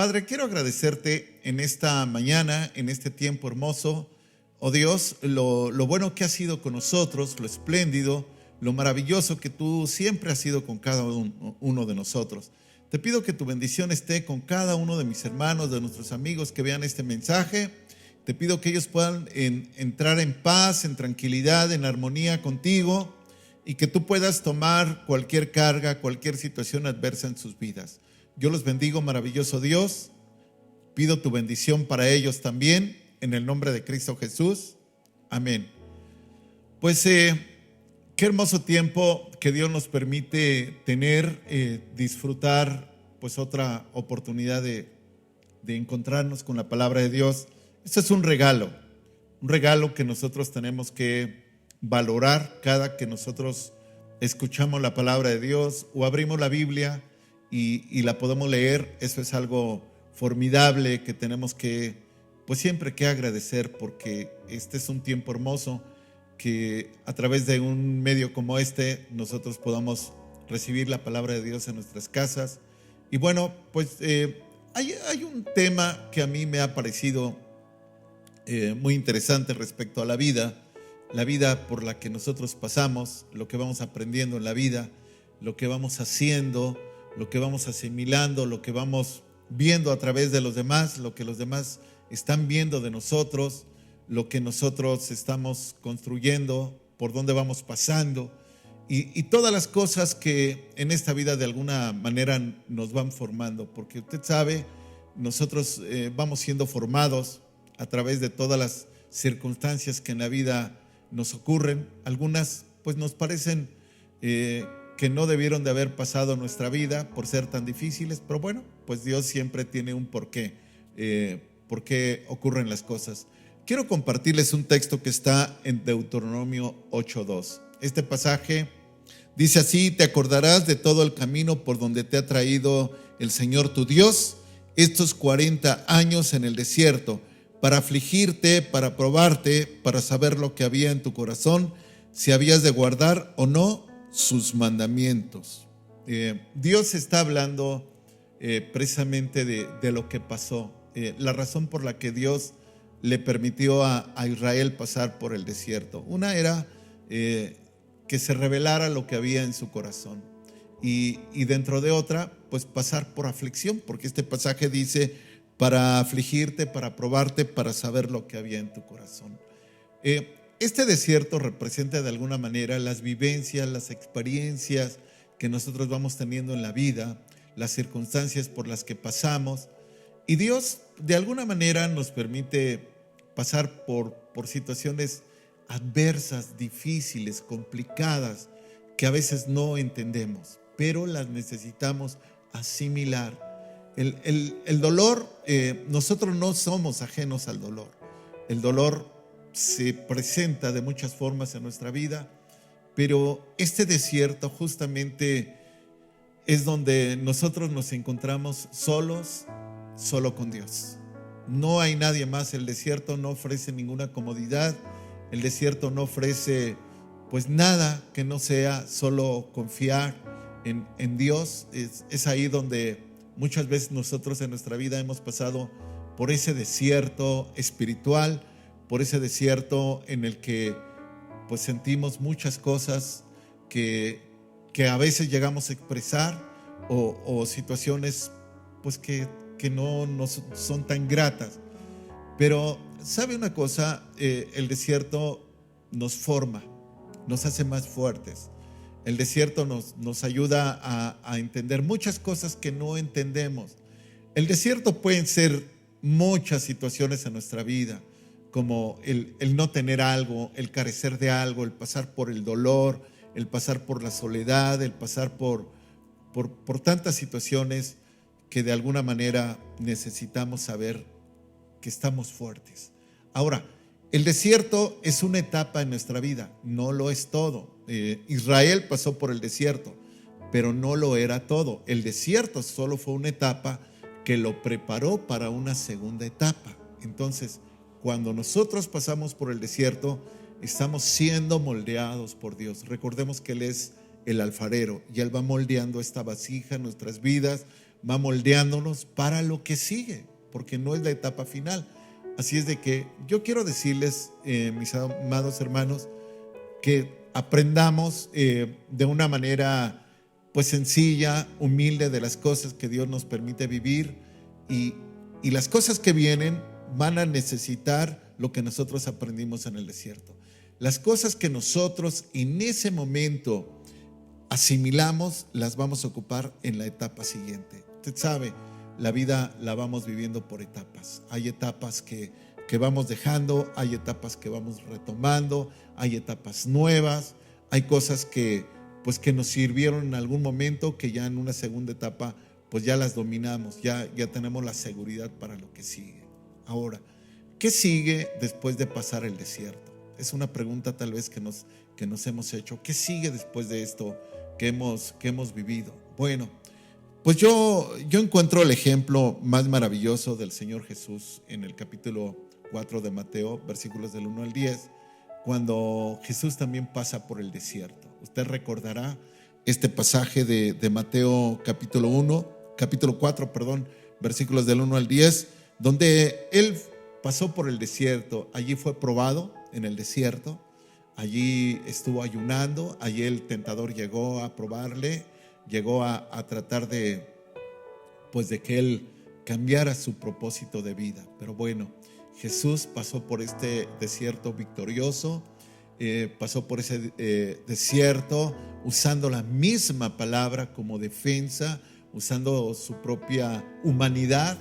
Padre, quiero agradecerte en esta mañana, en este tiempo hermoso, oh Dios, lo bueno que has sido con nosotros, lo espléndido, lo maravilloso que tú siempre has sido con cada uno de nosotros. Te pido que tu bendición esté con cada uno de mis hermanos, de nuestros amigos que vean este mensaje. Te pido que ellos puedan entrar en paz, en tranquilidad, en armonía contigo, y que tú puedas tomar cualquier carga, cualquier situación adversa en sus vidas. Yo los bendigo, maravilloso Dios. Pido tu bendición para ellos también, en el nombre de Cristo Jesús. Amén. Pues qué hermoso tiempo que Dios nos permite tener, disfrutar pues otra oportunidad de encontrarnos con la palabra de Dios. Esto es un regalo que nosotros tenemos que valorar cada que nosotros escuchamos la palabra de Dios o abrimos la Biblia y la podemos leer. Eso es algo formidable que tenemos que, pues siempre que agradecer, porque este es un tiempo hermoso que a través de un medio como este nosotros podamos recibir la palabra de Dios en nuestras casas. Y bueno, pues hay un tema que a mí me ha parecido muy interesante respecto a la vida por la que nosotros pasamos, lo que vamos aprendiendo en la vida, lo que vamos haciendo, lo que vamos asimilando, lo que vamos viendo a través de los demás, lo que los demás están viendo de nosotros, lo que nosotros estamos construyendo, por dónde vamos pasando, y todas las cosas que en esta vida de alguna manera nos van formando, porque usted sabe, nosotros vamos siendo formados a través de todas las circunstancias que en la vida nos ocurren. Algunas pues nos parecen que no debieron de haber pasado en nuestra vida por ser tan difíciles, pero bueno, pues Dios siempre tiene un porqué, por qué ocurren las cosas. Quiero compartirles un texto que está en Deuteronomio 8:2. Este pasaje dice así: te acordarás de todo el camino por donde te ha traído el Señor tu Dios estos 40 años en el desierto, para afligirte, para probarte, para saber lo que había en tu corazón, si habías de guardar o no sus mandamientos. Dios está hablando precisamente de lo que pasó, la razón por la que Dios le permitió a Israel pasar por el desierto. Una era que se revelara lo que había en su corazón, y dentro de otra, pues pasar por aflicción, porque este pasaje dice: para afligirte, para probarte, para saber lo que había en tu corazón. Este desierto representa de alguna manera las vivencias, las experiencias que nosotros vamos teniendo en la vida, las circunstancias por las que pasamos, y Dios de alguna manera nos permite pasar por situaciones adversas, difíciles, complicadas, que a veces no entendemos, pero las necesitamos asimilar. El dolor, nosotros no somos ajenos al dolor. El dolor se presenta de muchas formas en nuestra vida, pero este desierto justamente es donde nosotros nos encontramos solos, solo con Dios. No hay nadie más. El desierto no ofrece ninguna comodidad. El desierto no ofrece pues nada que no sea solo confiar en Dios. Es ahí donde muchas veces nosotros en nuestra vida hemos pasado por ese desierto espiritual, por ese desierto en el que pues sentimos muchas cosas que a veces llegamos a expresar, o situaciones pues que no son tan gratas. Pero ¿sabe una cosa? El desierto nos forma, nos hace más fuertes. El desierto nos ayuda a entender muchas cosas que no entendemos. El desierto pueden ser muchas situaciones en nuestra vida, como el no tener algo, el carecer de algo, el pasar por el dolor, el pasar por la soledad, el pasar por tantas situaciones que de alguna manera necesitamos saber que estamos fuertes. Ahora, el desierto es una etapa en nuestra vida, no lo es todo. Israel pasó por el desierto, pero no lo era todo. El desierto solo fue una etapa que lo preparó para una segunda etapa. Entonces, cuando nosotros pasamos por el desierto, estamos siendo moldeados por Dios. Recordemos que Él es el alfarero y Él va moldeando esta vasija en nuestras vidas, va moldeándonos para lo que sigue, porque no es la etapa final. Así es de que yo quiero decirles, mis amados hermanos, que aprendamos de una manera pues sencilla, humilde, de las cosas que Dios nos permite vivir, y las cosas que vienen van a necesitar lo que nosotros aprendimos en el desierto. Las cosas que nosotros en ese momento asimilamos, las vamos a ocupar en la etapa siguiente. Usted sabe, la vida la vamos viviendo por etapas. Hay etapas que vamos dejando, hay etapas que vamos retomando, hay etapas nuevas, hay cosas que nos sirvieron en algún momento, que ya en una segunda etapa pues ya las dominamos, ya tenemos la seguridad para lo que sigue. Ahora, ¿qué sigue después de pasar el desierto? Es una pregunta tal vez que nos hemos hecho. ¿Qué sigue después de esto que hemos vivido? Bueno, pues yo encuentro el ejemplo más maravilloso del Señor Jesús en el capítulo 4 de Mateo, versículos del 1 al 10, cuando Jesús también pasa por el desierto. Usted recordará este pasaje de Mateo capítulo 4, versículos del 1 al 10, donde Él pasó por el desierto. Allí fue probado en el desierto, allí estuvo ayunando, allí el tentador llegó a probarle, llegó a tratar de que Él cambiara su propósito de vida. Pero bueno, Jesús pasó por este desierto victorioso, pasó por ese desierto usando la misma palabra como defensa, usando su propia humanidad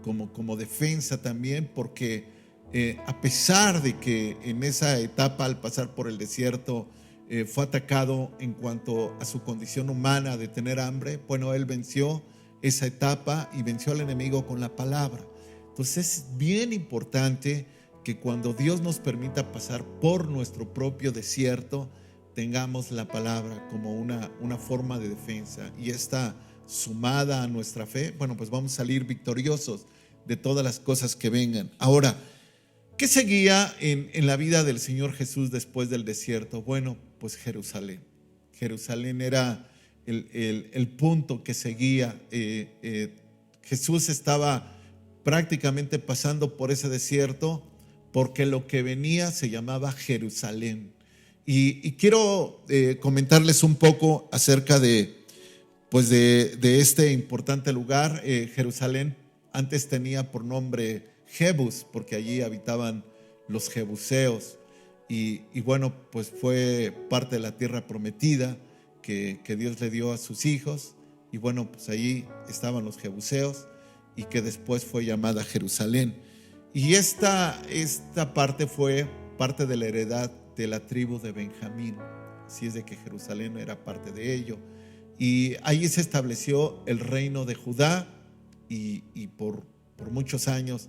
como defensa también, porque a pesar de que en esa etapa, al pasar por el desierto, fue atacado en cuanto a su condición humana de tener hambre, bueno, Él venció esa etapa y venció al enemigo con la palabra. Entonces es bien importante que cuando Dios nos permita pasar por nuestro propio desierto, tengamos la palabra como una forma de defensa, y esta sumada a nuestra fe, bueno, pues vamos a salir victoriosos de todas las cosas que vengan. Ahora, ¿qué seguía en la vida del Señor Jesús después del desierto? Bueno, pues Jerusalén. Jerusalén era el punto que seguía. Jesús estaba prácticamente pasando por ese desierto porque lo que venía se llamaba Jerusalén. Y quiero comentarles un poco acerca de este importante lugar. Jerusalén antes tenía por nombre Jebus, porque allí habitaban los jebuseos, y bueno, pues fue parte de la tierra prometida que Dios le dio a sus hijos, y bueno, pues allí estaban los jebuseos, y que después fue llamada Jerusalén. Y esta parte fue parte de la heredad de la tribu de Benjamín, así es de que Jerusalén era parte de ello, y allí se estableció el reino de Judá, y por muchos años,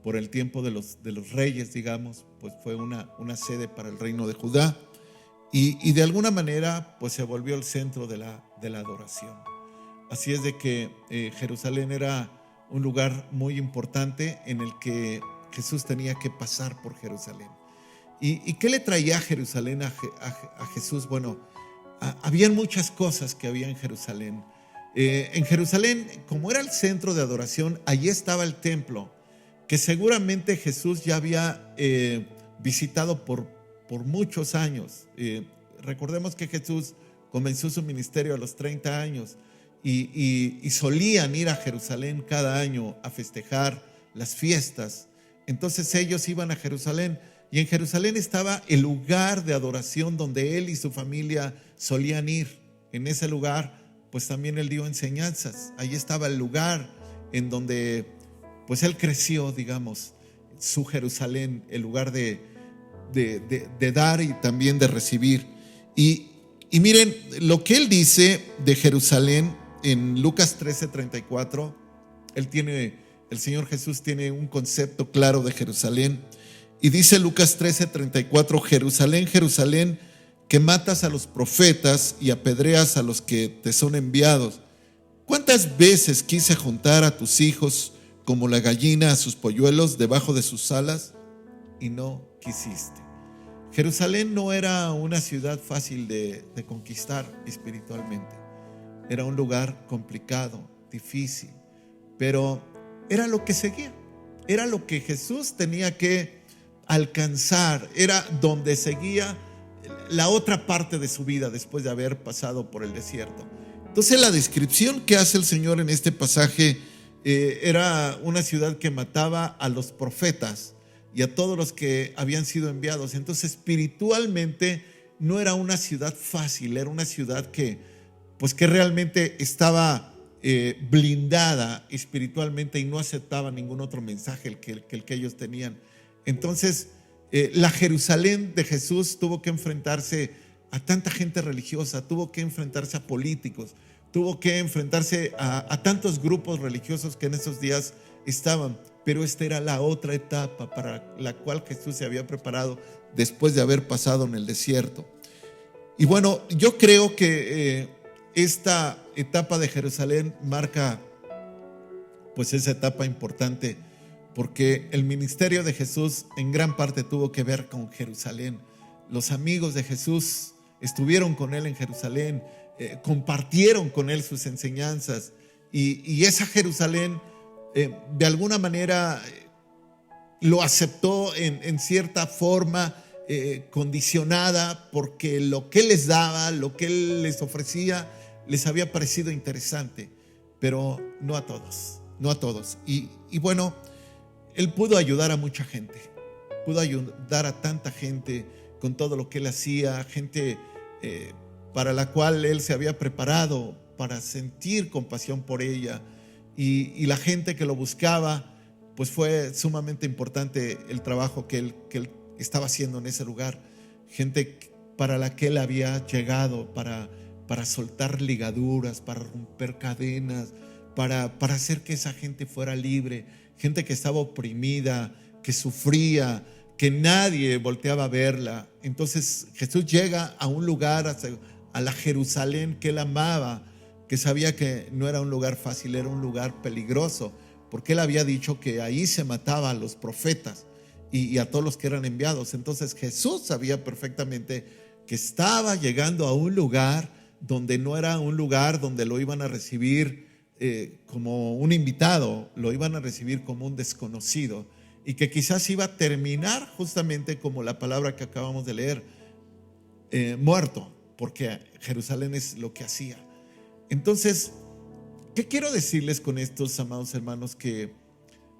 por el tiempo de los reyes, digamos, pues fue una sede para el reino de Judá, y de alguna manera pues se volvió el centro de la adoración. Así es de que Jerusalén era un lugar muy importante en el que Jesús tenía que pasar por Jerusalén. ¿Y qué le traía a Jerusalén a Jesús? Bueno, habían muchas cosas que había en Jerusalén. En Jerusalén, como era el centro de adoración, allí estaba el templo, que seguramente Jesús ya había visitado por muchos años. Recordemos que Jesús comenzó su ministerio a los 30 años y solían ir a Jerusalén cada año a festejar las fiestas. Entonces ellos iban a Jerusalén, y en Jerusalén estaba el lugar de adoración donde él y su familia solían ir. En ese lugar pues también él dio enseñanzas. Ahí estaba el lugar en donde pues él creció, digamos, su Jerusalén, el lugar de dar y también de recibir. Y miren lo que él dice de Jerusalén en Lucas 13:34. El Señor Jesús tiene un concepto claro de Jerusalén, y dice Lucas 13:34: Jerusalén, Jerusalén, que matas a los profetas y apedreas a los que te son enviados. ¿Cuántas veces quise juntar a tus hijos como la gallina a sus polluelos debajo de sus alas, y no quisiste? Jerusalén no era una ciudad fácil de conquistar espiritualmente. Era un lugar complicado. difícil, pero era lo que seguía, era lo que Jesús tenía que alcanzar, era donde seguía la otra parte de su vida después de haber pasado por el desierto. Entonces la descripción que hace el Señor en este pasaje era una ciudad que mataba a los profetas y a todos los que habían sido enviados. Entonces espiritualmente no era una ciudad fácil, era una ciudad que realmente estaba blindada espiritualmente y no aceptaba ningún otro mensaje que el que ellos tenían. Entonces la Jerusalén de Jesús tuvo que enfrentarse a tanta gente religiosa, tuvo que enfrentarse a políticos, tuvo que enfrentarse a tantos grupos religiosos que en esos días estaban. Pero esta era la otra etapa para la cual Jesús se había preparado después de haber pasado en el desierto. Y bueno, yo creo que esta etapa de Jerusalén marca esa etapa importante, porque el ministerio de Jesús en gran parte tuvo que ver con Jerusalén. Los amigos de Jesús estuvieron con él en Jerusalén, compartieron con él sus enseñanzas, y esa Jerusalén de alguna manera lo aceptó en cierta forma condicionada, porque lo que él les daba, lo que él les ofrecía, les había parecido interesante, pero no a todos. Y bueno, él pudo ayudar a mucha gente, pudo ayudar a tanta gente con todo lo que él hacía, gente para la cual él se había preparado para sentir compasión por ella, y la gente que lo buscaba, pues fue sumamente importante el trabajo que él estaba haciendo en ese lugar. Gente para la que él había llegado para soltar ligaduras, para romper cadenas, para hacer que esa gente fuera libre, gente que estaba oprimida, que sufría, que nadie volteaba a verla. Entonces Jesús llega a un lugar, a la Jerusalén que él amaba, que sabía que no era un lugar fácil, era un lugar peligroso, porque él había dicho que ahí se mataba a los profetas y a todos los que eran enviados. Entonces Jesús sabía perfectamente que estaba llegando a un lugar donde no era un lugar donde lo iban a recibir como un invitado, lo iban a recibir como un desconocido, y que quizás iba a terminar justamente como la palabra que acabamos de leer, muerto, porque Jerusalén es lo que hacía. Entonces, ¿qué quiero decirles con estos, amados hermanos? Que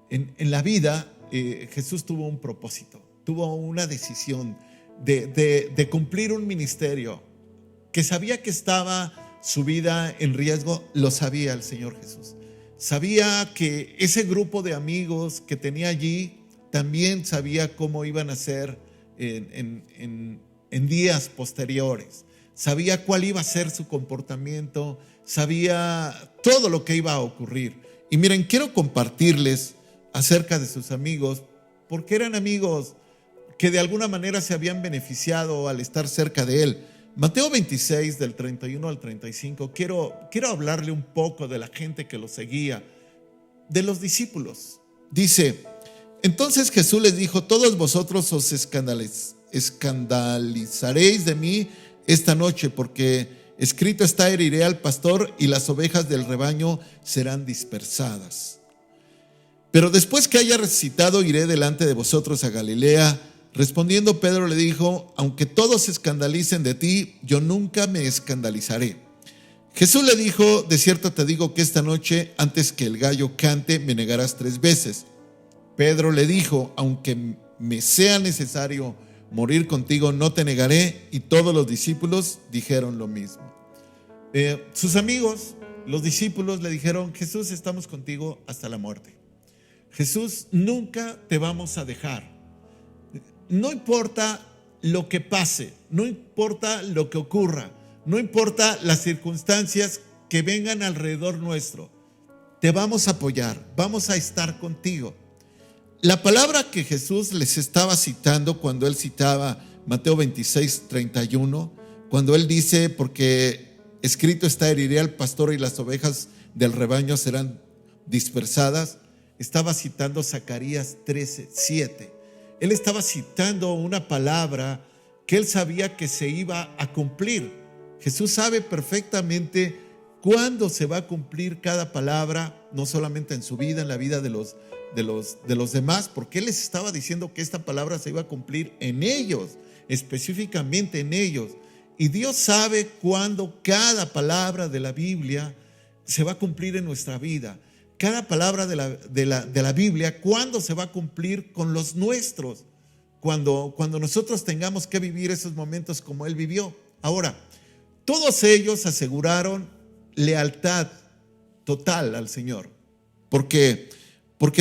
en la vida Jesús tuvo un propósito, tuvo una decisión de cumplir un ministerio que sabía que estaba su vida en riesgo. Lo sabía el Señor Jesús. Sabía que ese grupo de amigos que tenía allí también sabía cómo iban a ser en días posteriores. Sabía cuál iba a ser su comportamiento, sabía todo lo que iba a ocurrir. Y miren, quiero compartirles acerca de sus amigos, porque eran amigos que de alguna manera se habían beneficiado al estar cerca de él. Mateo 26, del 31 al 35, quiero hablarle un poco de la gente que lo seguía, de los discípulos. Dice: entonces Jesús les dijo: todos vosotros os escandalizaréis de mí esta noche, porque escrito está: heriré al pastor y las ovejas del rebaño serán dispersadas. Pero después que haya resucitado, iré delante de vosotros a Galilea. Respondiendo Pedro le dijo: aunque todos se escandalicen de ti, yo nunca me escandalizaré. Jesús le dijo: de cierto te digo que esta noche, antes que el gallo cante, me negarás 3 veces. Pedro le dijo: aunque me sea necesario morir contigo, no te negaré. Y todos los discípulos dijeron lo mismo. Sus amigos, los discípulos, le dijeron: Jesús, estamos contigo hasta la muerte. Jesús, nunca te vamos a dejar. No importa lo que pase, no importa lo que ocurra, no importa las circunstancias que vengan alrededor nuestro, te vamos a apoyar, vamos a estar contigo. La palabra que Jesús les estaba citando cuando él citaba Mateo 26, 31, cuando él dice: porque escrito está, heriré al pastor y las ovejas del rebaño serán dispersadas, estaba citando Zacarías 13, 7. Él estaba citando una palabra que él sabía que se iba a cumplir. Jesús sabe perfectamente cuándo se va a cumplir cada palabra, no solamente en su vida, en la vida de los demás, porque Él les estaba diciendo que esta palabra se iba a cumplir en ellos, específicamente en ellos. Y Dios sabe cuándo cada palabra de la Biblia se va a cumplir en nuestra vida. Cada palabra de la Biblia, cuándo se va a cumplir con los nuestros, cuando nosotros tengamos que vivir esos momentos como Él vivió. Ahora, todos ellos aseguraron lealtad total al Señor, porque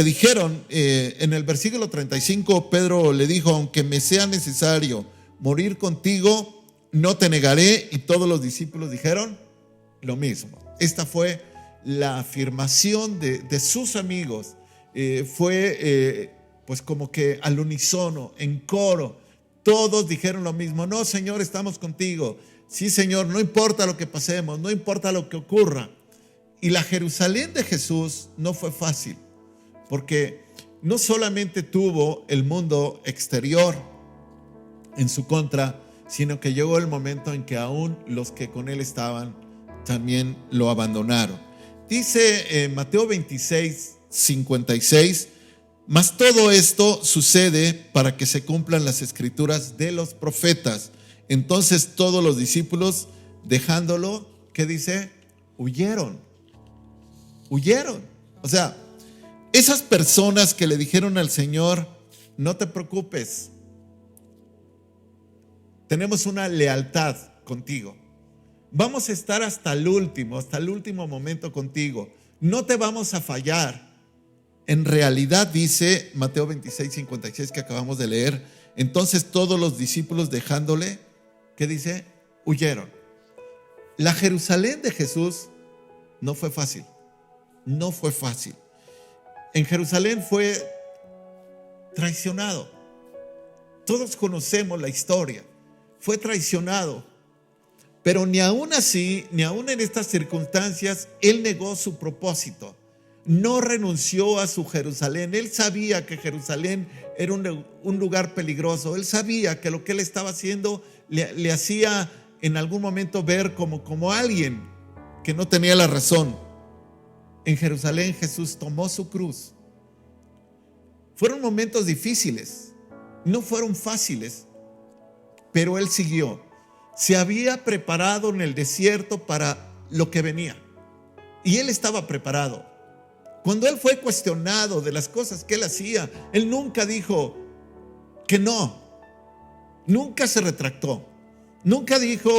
dijeron, en el versículo 35, Pedro le dijo: aunque me sea necesario morir contigo, no te negaré. Y todos los discípulos dijeron lo mismo. Esta fue la afirmación de sus amigos. Pues como que al unísono, en coro, todos dijeron lo mismo: no, Señor, estamos contigo. Sí, Señor, no importa lo que pasemos, no importa lo que ocurra. Y la Jerusalén de Jesús no fue fácil, porque no solamente tuvo el mundo exterior en su contra, sino que llegó el momento en que aún los que con Él estaban también lo abandonaron. Dice Mateo 26, 56, mas todo esto sucede para que se cumplan las escrituras de los profetas. Entonces todos los discípulos, dejándolo, ¿qué dice? Huyeron. O sea, esas personas que le dijeron al Señor: no te preocupes, tenemos una lealtad contigo, vamos a estar hasta el último momento contigo, no te vamos a fallar. En realidad, dice Mateo 26, 56 que acabamos de leer, entonces todos los discípulos, dejándole, ¿qué dice? Huyeron. La Jerusalén de Jesús no fue fácil. En Jerusalén fue traicionado. Todos conocemos la historia. Fue traicionado. Pero ni aún así, ni aún en estas circunstancias, Él negó su propósito. No renunció a su Jerusalén. Él sabía que Jerusalén era un lugar peligroso. Él sabía que lo que Él estaba haciendo le hacía en algún momento ver como alguien que no tenía la razón. En Jerusalén Jesús tomó su cruz. Fueron momentos difíciles, no fueron fáciles, pero Él siguió. Se había preparado en el desierto para lo que venía, y Él estaba preparado. Cuando Él fue cuestionado de las cosas que Él hacía, Él nunca dijo que no, nunca se retractó, nunca dijo: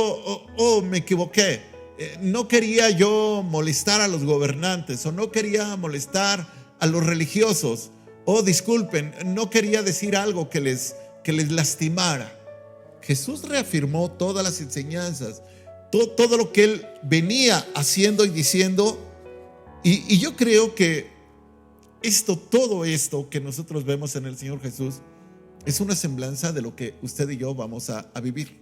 oh, me equivoqué. No quería yo molestar a los gobernantes, o no quería molestar a los religiosos, o disculpen, no quería decir algo que les lastimara. Jesús reafirmó todas las enseñanzas, todo lo que Él venía haciendo y diciendo. Y yo creo que todo esto que nosotros vemos en el Señor Jesús es una semblanza de lo que usted y yo vamos a vivir.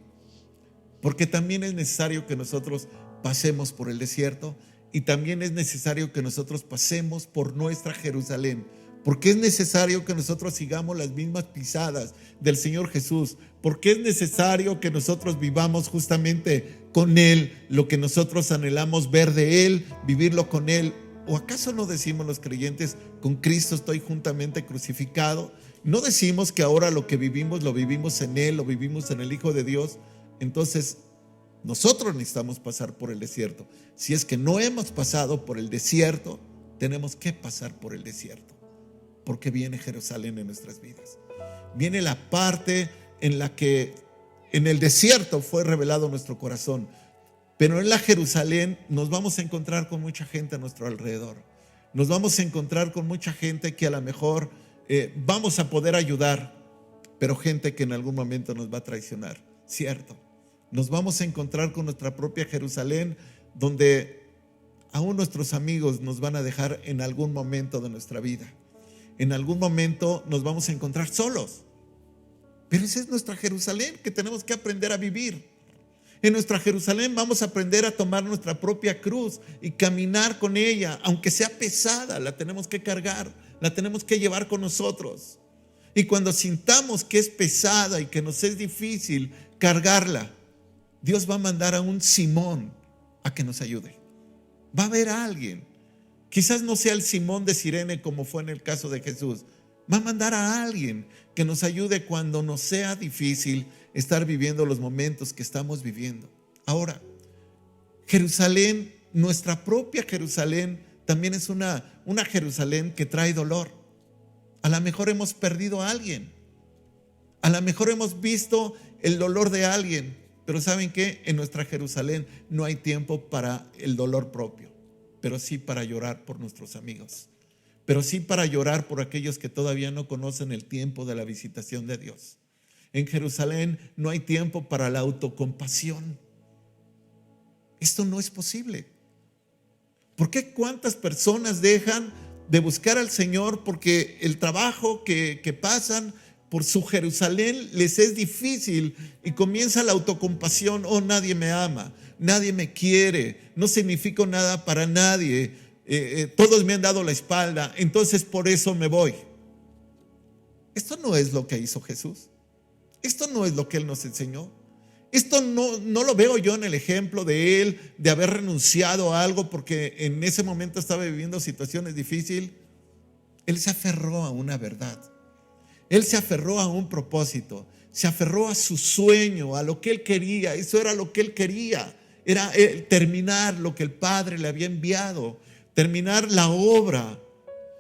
Porque también es necesario que nosotros pasemos por el desierto, y también es necesario que nosotros pasemos por nuestra Jerusalén, porque es necesario que nosotros sigamos las mismas pisadas del Señor Jesús, porque es necesario que nosotros vivamos justamente con Él lo que nosotros anhelamos ver de Él, vivirlo con Él. ¿O acaso no decimos los creyentes: con Cristo estoy juntamente crucificado? ¿No decimos que ahora lo que vivimos lo vivimos en Él, lo vivimos en el Hijo de Dios? Entonces nosotros necesitamos pasar por el desierto. Si es que no hemos pasado por el desierto, tenemos que pasar por el desierto, porque viene Jerusalén en nuestras vidas. Viene la parte en la que en el desierto fue revelado nuestro corazón, pero en la Jerusalén nos vamos a encontrar con mucha gente a nuestro alrededor. Nos vamos a encontrar con mucha gente que a lo mejor vamos a poder ayudar, pero gente que en algún momento nos va a traicionar, ¿cierto? Nos vamos a encontrar con nuestra propia Jerusalén, donde aún nuestros amigos nos van a dejar en algún momento de nuestra vida. En algún momento nos vamos a encontrar solos. Pero esa es nuestra Jerusalén que tenemos que aprender a vivir. En nuestra Jerusalén vamos a aprender a tomar nuestra propia cruz y caminar con ella. Aunque sea pesada, la tenemos que cargar, la tenemos que llevar con nosotros. Y cuando sintamos que es pesada y que nos es difícil cargarla, Dios va a mandar a un Simón a que nos ayude. Va a haber alguien. Quizás no sea el Simón de Cirene como fue en el caso de Jesús. Va a mandar a alguien que nos ayude cuando nos sea difícil estar viviendo los momentos que estamos viviendo. Ahora, Jerusalén, nuestra propia Jerusalén, también es una Jerusalén que trae dolor. A lo mejor hemos perdido a alguien. A lo mejor hemos visto el dolor de alguien. Pero ¿saben qué? En nuestra Jerusalén no hay tiempo para el dolor propio, pero sí para llorar por nuestros amigos, pero sí para llorar por aquellos que todavía no conocen el tiempo de la visitación de Dios. En Jerusalén no hay tiempo para la autocompasión. Esto no es posible. ¿Por qué cuántas personas dejan de buscar al Señor porque el trabajo que pasan por su Jerusalén les es difícil y comienza la autocompasión? Oh, nadie me ama, nadie me quiere, no significo nada para nadie, todos me han dado la espalda, entonces por eso me voy. Esto no es lo que hizo Jesús. Esto no es lo que Él nos enseñó. Esto no lo veo yo en el ejemplo de Él, de haber renunciado a algo porque en ese momento estaba viviendo situaciones difíciles. Él se aferró a una verdad. Él se aferró a un propósito. Se aferró a su sueño, a lo que Él quería. Eso era lo que Él quería. Era terminar lo que el Padre le había enviado. Terminar la obra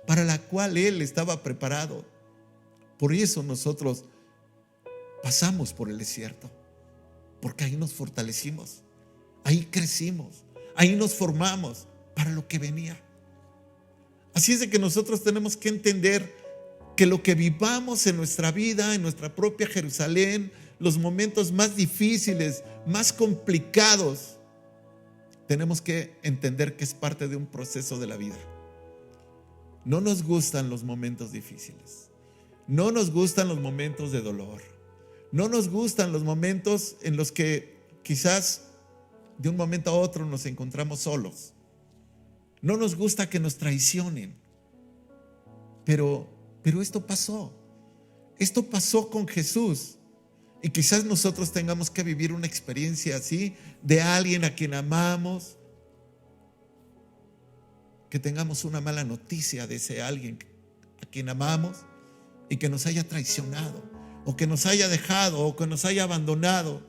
para la cual Él estaba preparado. Por eso nosotros pasamos por el desierto. Porque ahí nos fortalecimos, ahí crecimos, ahí nos formamos para lo que venía. Así es de que nosotros tenemos que entender que lo que vivamos en nuestra vida, en nuestra propia Jerusalén, los momentos más difíciles, más complicados, tenemos que entender que es parte de un proceso de la vida. No nos gustan los momentos difíciles, no nos gustan los momentos de dolor. No nos gustan los momentos en los que quizás de un momento a otro nos encontramos solos. No nos gusta que nos traicionen. Pero esto pasó. Esto pasó con Jesús. Y quizás nosotros tengamos que vivir una experiencia así de alguien a quien amamos. Que tengamos una mala noticia de ese alguien a quien amamos y que nos haya traicionado, o que nos haya dejado, o que nos haya abandonado.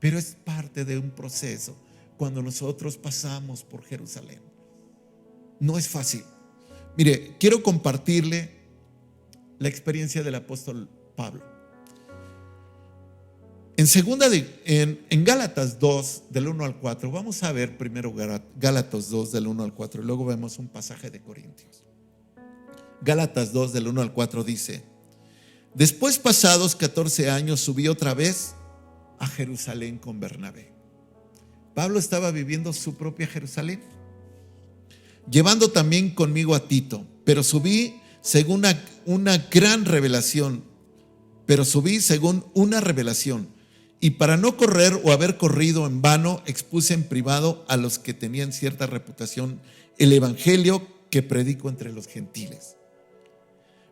Pero es parte de un proceso cuando nosotros pasamos por Jerusalén. No es fácil. Mire, quiero compartirle la experiencia del apóstol Pablo. En Gálatas 2, del 1 al 4, vamos a ver primero Gálatas 2, del 1 al 4, y luego vemos un pasaje de Corintios. Gálatas 2, del 1 al 4 dice: después, pasados 14 años, subí otra vez a Jerusalén con Bernabé. Pablo estaba viviendo su propia Jerusalén, llevando también conmigo a Tito, pero subí según una revelación, y para no correr o haber corrido en vano, expuse en privado a los que tenían cierta reputación el evangelio que predico entre los gentiles.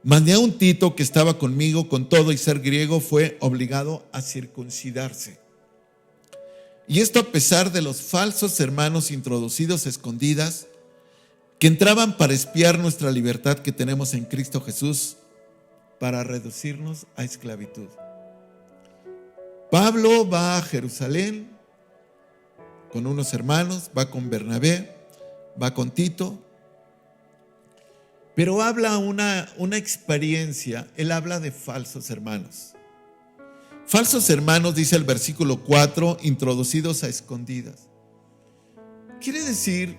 Mandé a un Tito que estaba conmigo, con todo y ser griego, fue obligado a circuncidarse. Y esto a pesar de los falsos hermanos introducidos a escondidas, que entraban para espiar nuestra libertad que tenemos en Cristo Jesús, para reducirnos a esclavitud. Pablo va a Jerusalén con unos hermanos, va con Bernabé, va con Tito, pero habla una experiencia. Él habla de falsos hermanos. Falsos hermanos, dice el versículo 4, introducidos a escondidas. Quiere decir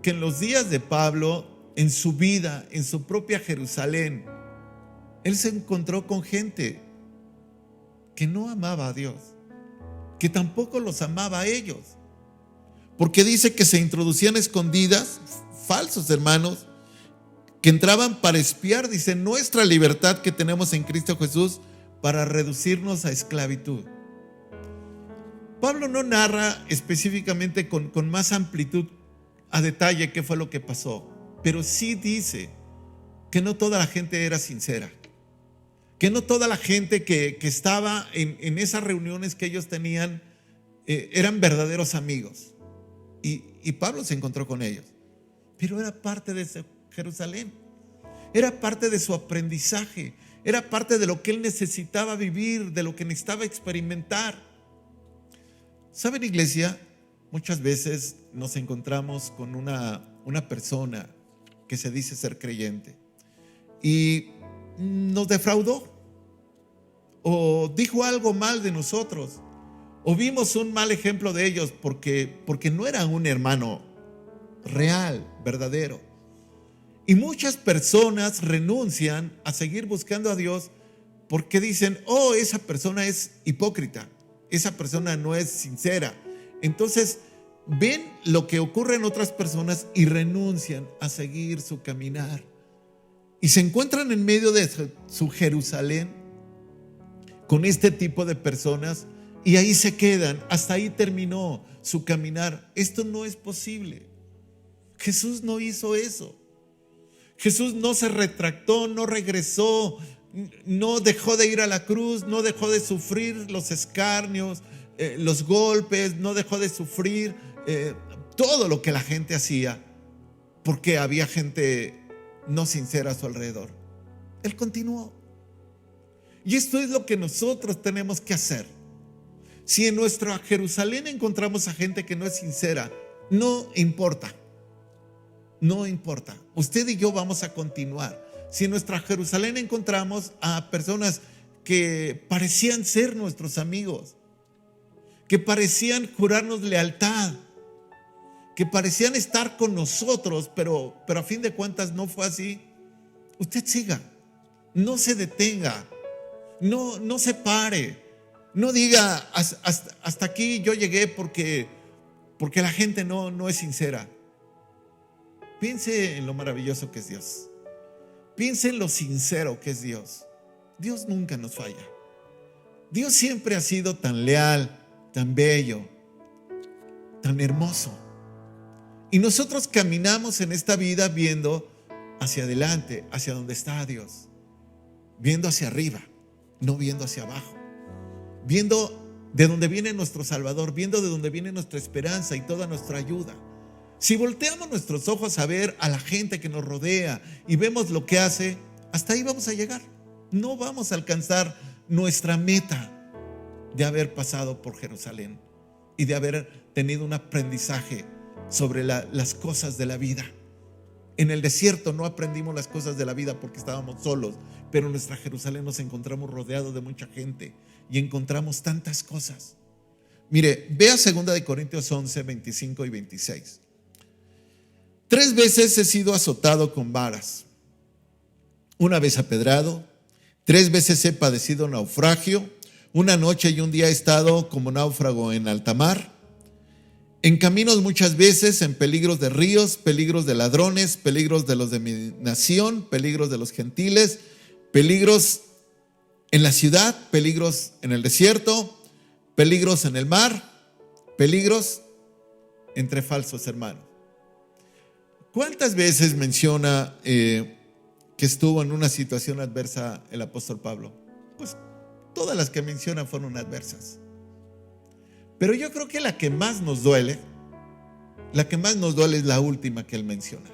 que en los días de Pablo, en su vida, en su propia Jerusalén, él se encontró con gente que no amaba a Dios, que tampoco los amaba a ellos, porque dice que se introducían escondidas, falsos hermanos, que entraban para espiar, dice, nuestra libertad que tenemos en Cristo Jesús, para reducirnos a esclavitud. Pablo no narra específicamente con más amplitud a detalle qué fue lo que pasó, pero sí dice que no toda la gente era sincera, que no toda la gente que estaba en esas reuniones que ellos tenían eran verdaderos amigos. y Pablo se encontró con ellos. Pero era parte de Jerusalén. Era parte de su aprendizaje. Era parte de lo que él necesitaba vivir, de lo que necesitaba experimentar. ¿Saben, iglesia? Muchas veces nos encontramos con una persona que se dice ser creyente y nos defraudó, o dijo algo mal de nosotros, o vimos un mal ejemplo de ellos porque no era un hermano real, verdadero. Y muchas personas renuncian a seguir buscando a Dios porque dicen: oh, esa persona es hipócrita, esa persona no es sincera. Entonces ven lo que ocurre en otras personas y renuncian a seguir su caminar. Y se encuentran en medio de su Jerusalén con este tipo de personas y ahí se quedan. Hasta ahí terminó su caminar. Esto no es posible. Jesús no hizo eso. Jesús no se retractó, no regresó, no dejó de ir a la cruz, no dejó de sufrir los escarnios, los golpes, no dejó de sufrir todo lo que la gente hacía, porque había gente no sincera a su alrededor. Él continuó. Y esto es lo que nosotros tenemos que hacer. Si en nuestra Jerusalén encontramos a gente que no es sincera, no importa. No importa. Usted y yo vamos a continuar. Si en nuestra Jerusalén encontramos a personas que parecían ser nuestros amigos, que parecían jurarnos lealtad, que parecían estar con nosotros, pero a fin de cuentas no fue así, usted siga. No se detenga. No se pare. No diga: hasta aquí yo llegué porque la gente no es sincera. Piense en lo maravilloso que es Dios. Piense en lo sincero que es Dios. Dios nunca nos falla. Dios siempre ha sido tan leal, tan bello, tan hermoso. Y nosotros caminamos en esta vida viendo hacia adelante, hacia donde está Dios. Viendo hacia arriba, no viendo hacia abajo. Viendo de dónde viene nuestro Salvador, viendo de dónde viene nuestra esperanza y toda nuestra ayuda. Si volteamos nuestros ojos a ver a la gente que nos rodea y vemos lo que hace, hasta ahí vamos a llegar. No vamos a alcanzar nuestra meta de haber pasado por Jerusalén y de haber tenido un aprendizaje sobre las cosas de la vida. En el desierto no aprendimos las cosas de la vida porque estábamos solos, pero en nuestra Jerusalén nos encontramos rodeados de mucha gente y encontramos tantas cosas. Mire, vea 2 Corintios 11, 25 y 26. 3 veces he sido azotado con varas, 1 vez apedrado, 3 veces he padecido naufragio, 1 noche y 1 día he estado como náufrago en alta mar, en caminos muchas veces, en peligros de ríos, peligros de ladrones, peligros de los de mi nación, peligros de los gentiles, peligros en la ciudad, peligros en el desierto, peligros en el mar, peligros entre falsos hermanos. ¿Cuántas veces menciona que estuvo en una situación adversa el apóstol Pablo? Pues todas las que menciona fueron adversas. Pero yo creo que la que más nos duele es la última que él menciona.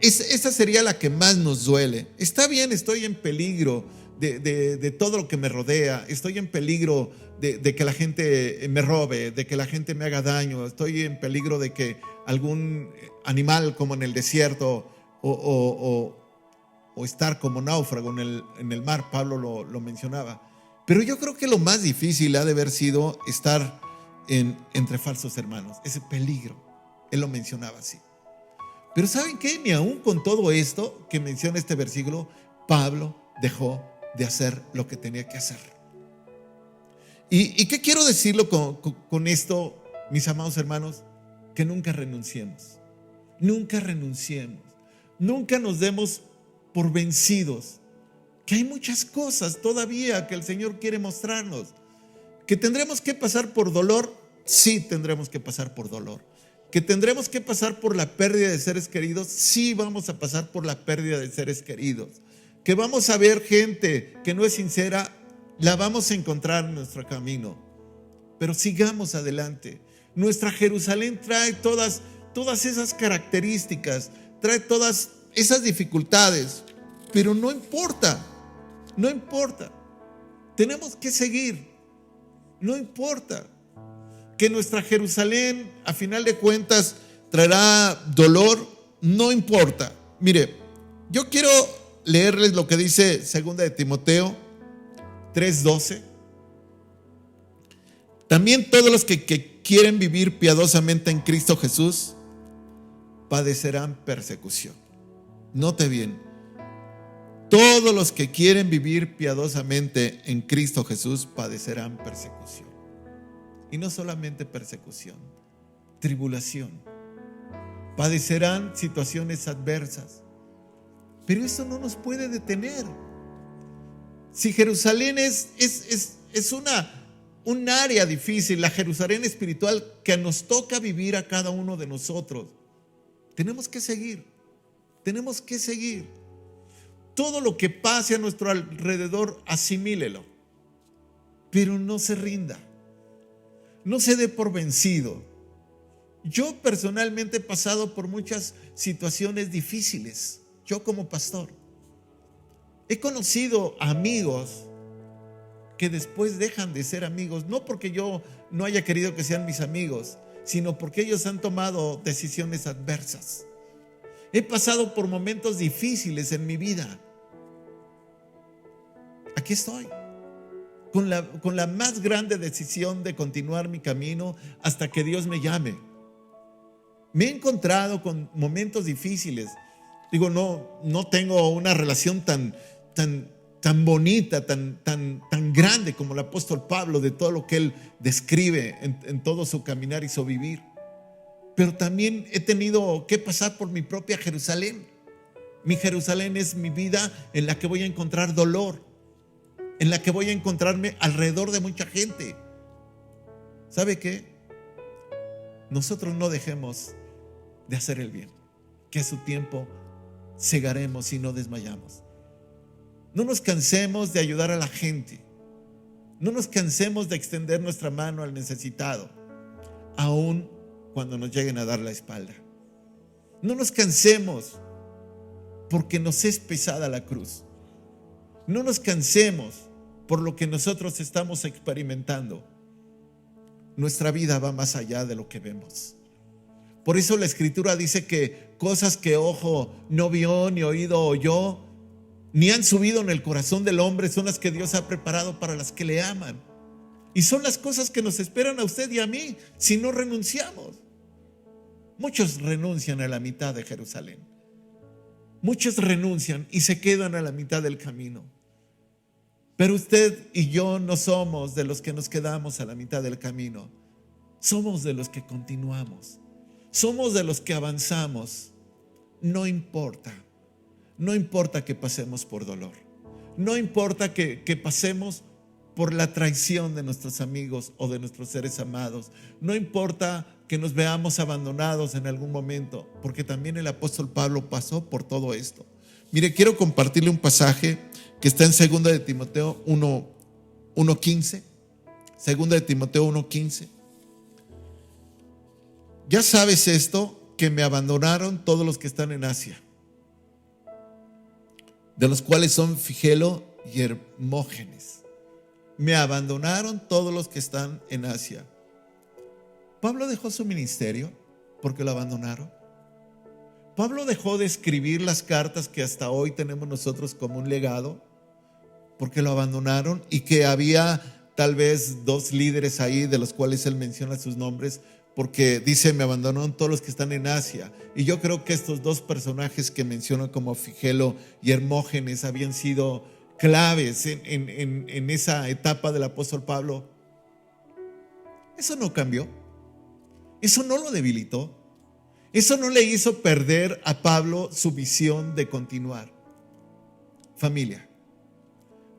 Esa sería la que más nos duele. Está bien, estoy en peligro de todo lo que me rodea. Estoy en peligro de que la gente me robe, de que la gente me haga daño. Estoy en peligro de que algún animal como en el desierto o estar como náufrago en el mar. Pablo lo mencionaba. Pero yo creo que lo más difícil ha de haber sido estar entre falsos hermanos. Ese peligro, él lo mencionaba así. Pero ¿saben qué? Ni aún con todo esto que menciona este versículo, Pablo dejó de hacer lo que tenía que hacer. ¿Y qué quiero decirlo con esto, mis amados hermanos? Que nunca renunciemos. Nunca renunciemos. Nunca nos demos por vencidos. Que hay muchas cosas todavía que el Señor quiere mostrarnos. Que tendremos que pasar por dolor. Sí, tendremos que pasar por dolor. Que tendremos que pasar por la pérdida de seres queridos. Sí, vamos a pasar por la pérdida de seres queridos. Que vamos a ver gente que no es sincera. La vamos a encontrar en nuestro camino. Pero sigamos adelante. Nuestra Jerusalén trae todas esas características, trae todas esas dificultades, pero no importa, no importa. Tenemos que seguir, no importa. Que nuestra Jerusalén, a final de cuentas, traerá dolor, no importa. Mire, yo quiero leerles lo que dice 2 de Timoteo 3:12. También todos los que quieren vivir piadosamente en Cristo Jesús padecerán persecución. Note bien, todos los que quieren vivir piadosamente en Cristo Jesús padecerán persecución. Y no solamente persecución, tribulación. Padecerán situaciones adversas. Pero eso no nos puede detener. Si Jerusalén es un área difícil, la Jerusalén espiritual que nos toca vivir a cada uno de nosotros, tenemos que seguir. Tenemos que seguir. Todo lo que pase a nuestro alrededor, asimílelo. Pero no se rinda. No se dé por vencido. Yo personalmente he pasado por muchas situaciones difíciles. Yo como pastor he conocido amigos que después dejan de ser amigos, no porque yo no haya querido que sean mis amigos, sino porque ellos han tomado decisiones adversas. He pasado por momentos difíciles en mi vida. Aquí estoy, con la más grande decisión de continuar mi camino hasta que Dios me llame. Me he encontrado con momentos difíciles. Digo, no tengo una relación tan bonita, tan grande como el apóstol Pablo, de todo lo que él describe en todo su caminar y su vivir. Pero también he tenido que pasar por mi propia Jerusalén. Mi Jerusalén es mi vida en la que voy a encontrar dolor, en la que voy a encontrarme alrededor de mucha gente. ¿Sabe qué? Nosotros no dejemos de hacer el bien, que a su tiempo segaremos y no desmayamos. No nos cansemos de ayudar a la gente. No nos cansemos de extender nuestra mano al necesitado, aun cuando nos lleguen a dar la espalda. No nos cansemos porque nos es pesada la cruz. No nos cansemos por lo que nosotros estamos experimentando. Nuestra vida va más allá de lo que vemos. Por eso la Escritura dice que cosas que ojo no vio, ni oído oyó, ni han subido en el corazón del hombre, son las que Dios ha preparado para las que le aman. Y son las cosas que nos esperan a usted y a mí si no renunciamos. Muchos renuncian a la mitad de Jerusalén. Muchos renuncian y se quedan a la mitad del camino. Pero usted y yo no somos de los que nos quedamos a la mitad del camino. Somos de los que continuamos. Somos de los que avanzamos. No importa que pasemos por dolor. No importa que pasemos por la traición de nuestros amigos o de nuestros seres amados. No importa que nos veamos abandonados en algún momento, porque también el apóstol Pablo pasó por todo esto. Mire, quiero compartirle un pasaje que está en 2 de Timoteo 1:15. 2 de Timoteo 1:15. Ya sabes esto, que me abandonaron todos los que están en Asia, de los cuales son Figelo y Hermógenes. Me abandonaron todos los que están en Asia. Pablo dejó su ministerio porque lo abandonaron. Pablo dejó de escribir las cartas que hasta hoy tenemos nosotros como un legado porque lo abandonaron, y que había tal vez 2 líderes ahí de los cuales él menciona sus nombres, porque dice me abandonaron todos los que están en Asia. Y yo creo que estos 2 personajes que menciona como Figelo y Hermógenes habían sido claves en esa etapa del apóstol Pablo. Eso no cambió. Eso no lo debilitó. Eso no le hizo perder a Pablo su visión de continuar. Familia,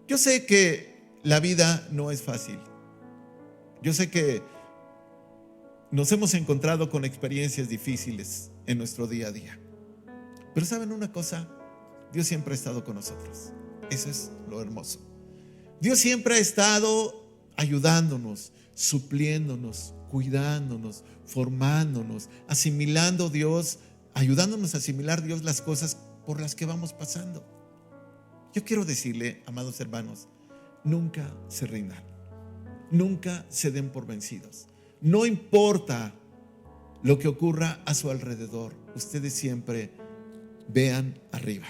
yo sé que la vida no es fácil. Yo sé que nos hemos encontrado con experiencias difíciles en nuestro día a día. Pero ¿saben una cosa? Dios siempre ha estado con nosotros. Eso es lo hermoso. Dios siempre ha estado ayudándonos, supliéndonos, cuidándonos, formándonos, asimilando Dios, ayudándonos a asimilar Dios las cosas por las que vamos pasando. Yo quiero decirle, amados hermanos, nunca se rindan, nunca se den por vencidos. No importa lo que ocurra a su alrededor, ustedes siempre vean arriba.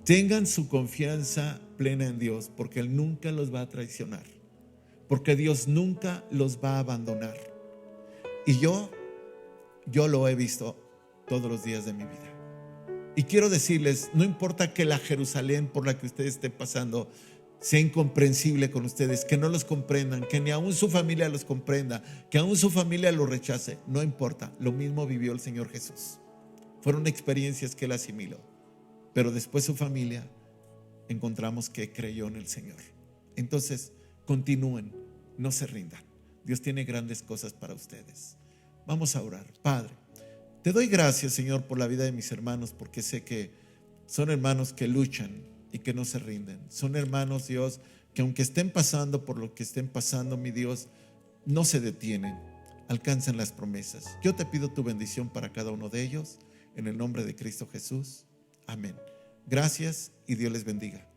Tengan su confianza plena en Dios, porque Él nunca los va a traicionar, porque Dios nunca los va a abandonar. Y yo lo he visto todos los días de mi vida. Y quiero decirles, no importa que la Jerusalén por la que ustedes estén pasando sea incomprensible con ustedes, que no los comprendan, que ni aún su familia los comprenda, que aún su familia los rechace, no importa. Lo mismo vivió el Señor Jesús. Fueron experiencias que Él asimiló, pero después su familia encontramos que creyó en el Señor. Entonces, continúen, no se rindan. Dios tiene grandes cosas para ustedes. Vamos a orar. Padre, te doy gracias, Señor, por la vida de mis hermanos, porque sé que son hermanos que luchan y que no se rinden. Son hermanos, Dios, que aunque estén pasando por lo que estén pasando, mi Dios, no se detienen, alcanzan las promesas. Yo te pido tu bendición para cada uno de ellos, en el nombre de Cristo Jesús. Amén. Gracias y Dios les bendiga.